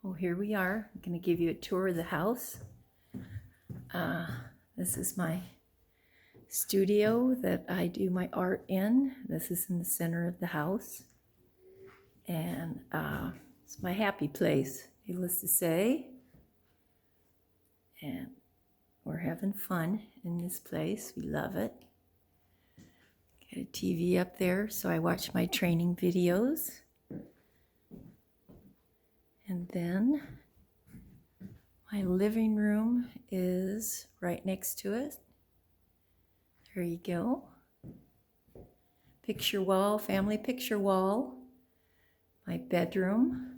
Oh, here we are. I'm going to give you a tour of the house. This is my studio that I do my art in. This is in the center of the house. And it's my happy place, needless to say. And we're having fun in this place. We love it. Got a TV up there, so I watch my training videos. And then my living room is right next to it. There you go. Picture wall, family picture wall. My bedroom.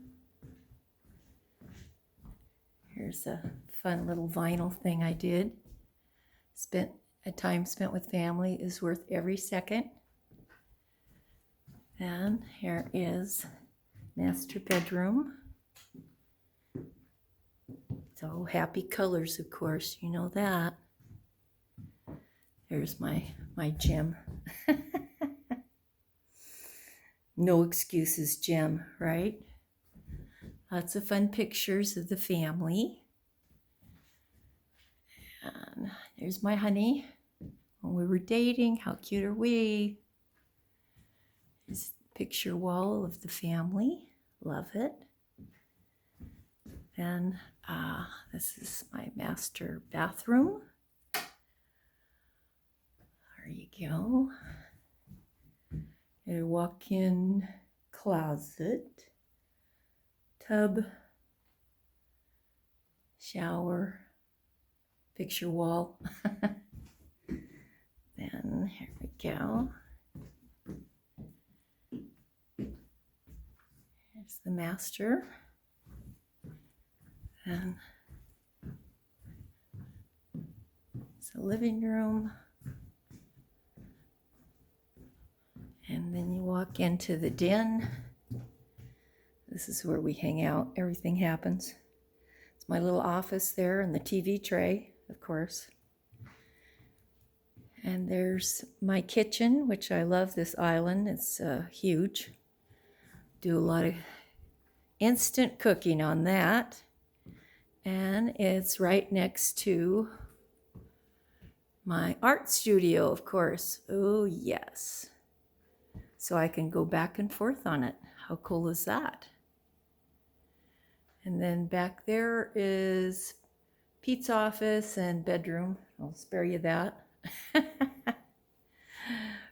Here's a fun little vinyl thing I did. A time spent with family is worth every second. And here is master bedroom. So happy colors, of course, you know that. There's my gym. No excuses gym, right? Lots of fun pictures of the family. And there's my honey. When we were dating, how cute are we? There's a picture wall of the family. Love it. Then this is my master bathroom. There you go. A walk-in closet, tub, shower, picture wall. Then here we go. Here's the master. And it's a living room. And then you walk into the den. This is where we hang out. Everything happens. It's my little office there and the TV tray, of course. And there's my kitchen, which I love this island. It's huge. Do a lot of instant cooking on that. And it's right next to my art studio, of course. Oh, yes. So I can go back and forth on it. How cool is that? And then back there is Pete's office and bedroom. I'll spare you that.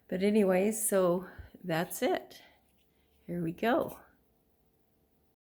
But anyways, so that's it. Here we go.